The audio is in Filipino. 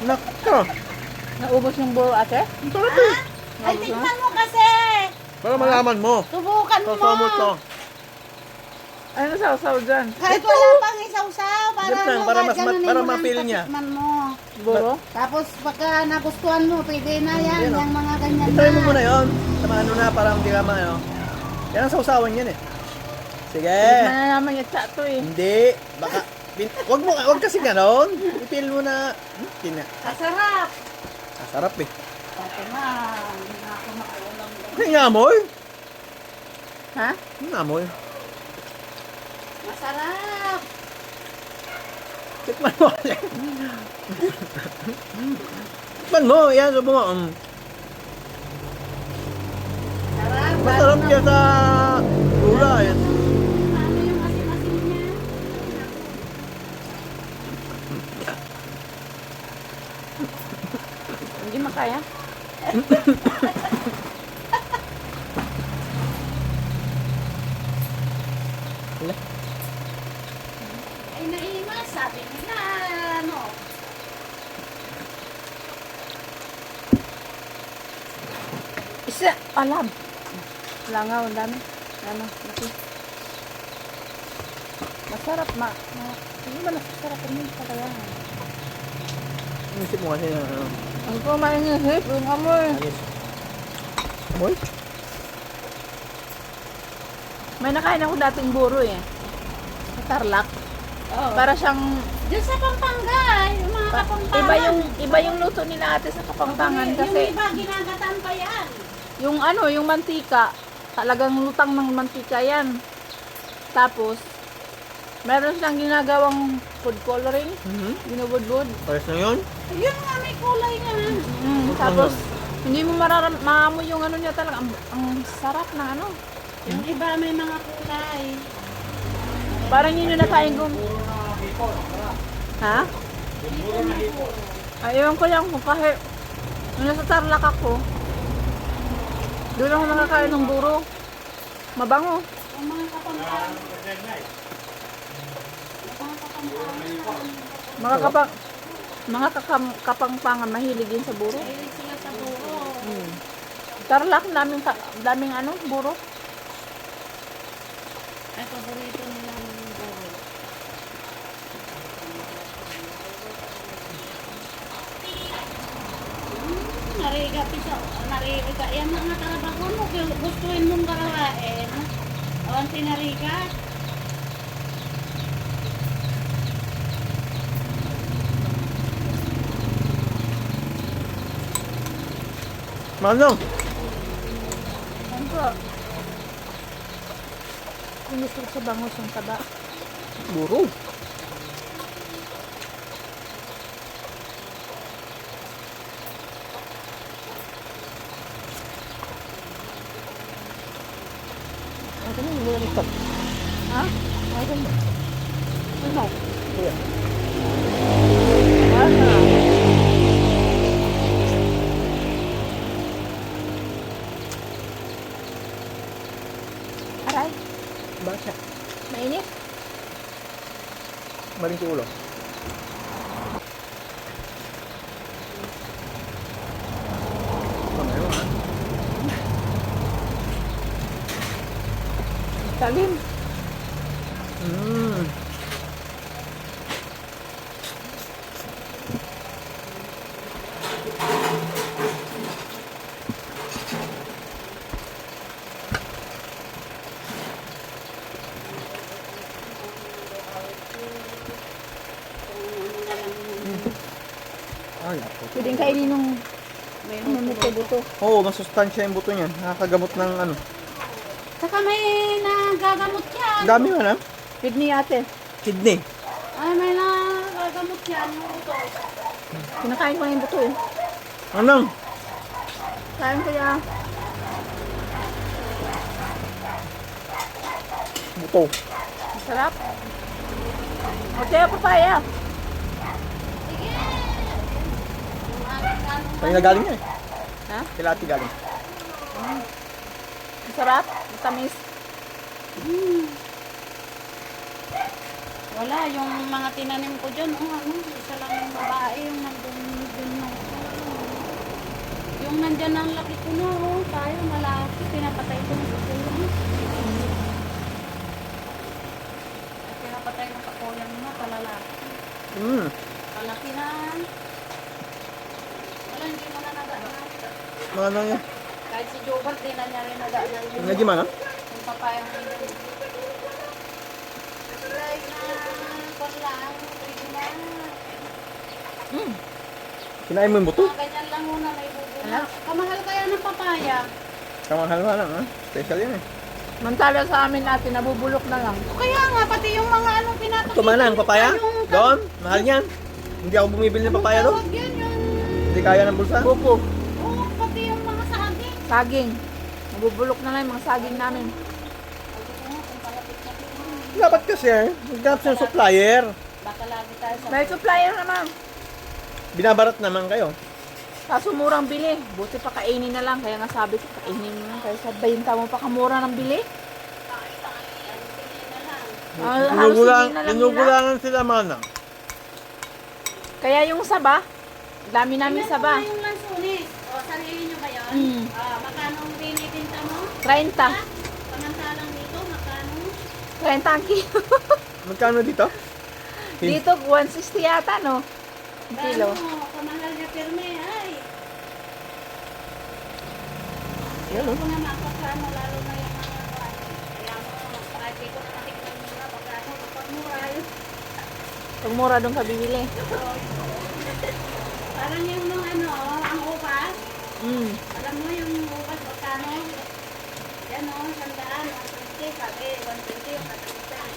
Nako. Naubos yung buro ate? Ang sarap eh. Ay, tingnan mo kasi. Para malaman mo. Subukan mo. Sasaw mo to. Ano sausaw dyan? Kahit wala pang isaw-saw, para Ganun lang, ano, para kahit mas ganunin para mo lang ma-feel niya. patikman mo. Buro? Tapos pagka nagustuhan mo, pwede na yan, Yan, oh. yung mga ganyan Itry mo na. muna yun. Sama ano na, para hindi ka ano. Yan ang sausawan yan eh. Sige. Tikman na naman yung chat to eh. Hindi. Baka, wag kasi ganon. Ipil mo na. Tina. Masarap. Sarap eh. Pati na, hindi na ako makaulam. Ang amoy. Ha? Ang amoy. Masarap. Tikman mo. Tikman mo. Yan, subo mo. Sarap. Masarap yan sa gulay. Ano yung asin-asin niya? Hindi makaya. Ay, naimas. Sabi nila, ano. Isa! Alam! Langaw, ang dami. Ano, laki. Masarap hindi ba nasasarap yun sa kaya? Isip mo kasi yung ano. Ang kumain ng hip, yung amoy. Anis. Amoy? May nakain ako dating buro eh. Sa Tarlac. Oh. Para siyang Diyan sa Pampanga, yung mga Kapampangan. iba yung luto nila ate sa Kapampangan Yung kasi iba, ginagataan pa yan. yung ano, yung mantika, talagang lutang ng mantika yan. Tapos, meron siyang ginagawang food coloring, binubudbud. Pares na yun? Yun nga, may kulay nga. Tapos, hindi mo maamoy yung ano niya talaga. Ang sarap na ano. Yung iba may mga kulay. Parang yun yung nakain ko. Ha? Ayun ko lang kung kahit nung nasa Tarlac ako, doon ako nakakain ng buro. Mabango. Yung mga Kapampangan. Kapangpangan mahilig din sa buro. Mahilig sila sa buro. Tarlac, daming ano, buro. Ay, paborito nila ng buro. Nariga piso. Nariga. Yan mga trabaho mo. Gustuin mong garawain. O, ang tinariga. Manong. Ano po? Kung gusto ko sa bangus yung taba. Buro. Ano yung buro nito? Ha? Ano? Ano? Kuya. Ano? Aray, Basa. mainit. Maling si ulo. Ano ha? Talim. Ay, ako. Pwedeng kainin ng ano buto-buto. Oo, masustansya yung buto niyan. Nakakagamot ng ano. Saka may nagagamot yan. Dami man ha? Kidney ate. Kidney. Ay, may nagagamot yan. Ito. Kinakain ko na yung buto eh. Anong? Kain ko yan. Buto. Masarap. Okay, papaya. Sige. Kanina galing niya eh. Ha? Kilati galing. Masarap. Matamis. Wala, yung mga tinanim ko dyan, ano, isa lang yung babae, yung nandun Nung nandyan ang laki ko na, oh, tayo malaki, pinapatay ko ng kakulang. Pinapatay ng kakulang na, palalaki. Hmm. Malaki na. Wala, hindi mo na nagaan. Mga ano niya. Kahit si Jobert, di na niya rin nagaan. Medyo man, ha? Yung papayang nila. Like na, lang, pwede na. Kinain mo yung buto? Mga ganyan lang muna, may bubula. Kamahal kaya ng papaya. Kamahal lang, ha? Special yan, eh. Mantala sa amin natin, nabubulok na lang. Kaya nga, pati yung mga anong pinapakita. Ito man ang niyo papaya? pa, yung- Doon? Mahal niyan. Hindi ako bumibili ng papaya doon. Tawag yan, yung... Hindi kaya ng bulsa. Buko, Oo, pati yung mga saging. saging. Nabubulok na lang yung mga saging namin. Sabi ko nga, kung palapit na ito. Dapat kasi, maghanap siya ng supplier. Baka lagi tayo sa... May supplier naman. Binabarat naman kayo. Kaso murang bili. Buti pa kainin na lang. Kaya nga sabi ko, kainin mo na. Kaya sa 20 mo pa kamura ng bili. Halos hindi na lang nila. Ginugulangan sila mana. Kaya yung saba, dami namin Tingnan saba. mo yung lansunis. O, sarili nyo ba yun? Mm. Magkano ang binibinta mo? 30. Samantalang dito, magkano? 30 ang kilo. Magkano dito? Dito, 160 yata, no? Ang kilo. Gano, kamahal niya pirme, ay. Yan, Hindi oh. ko na mapagkano, lalo na yung mga kaya mo, kahit di ko na matikman muna, pagkano, kapag mura yun. Pag mura doon ka bibili. Parang yung nung ano, ang upas, Mm. alam mo yung upas, magkano? Yan o, 100, 120, sabi, 120, yung katalita, ang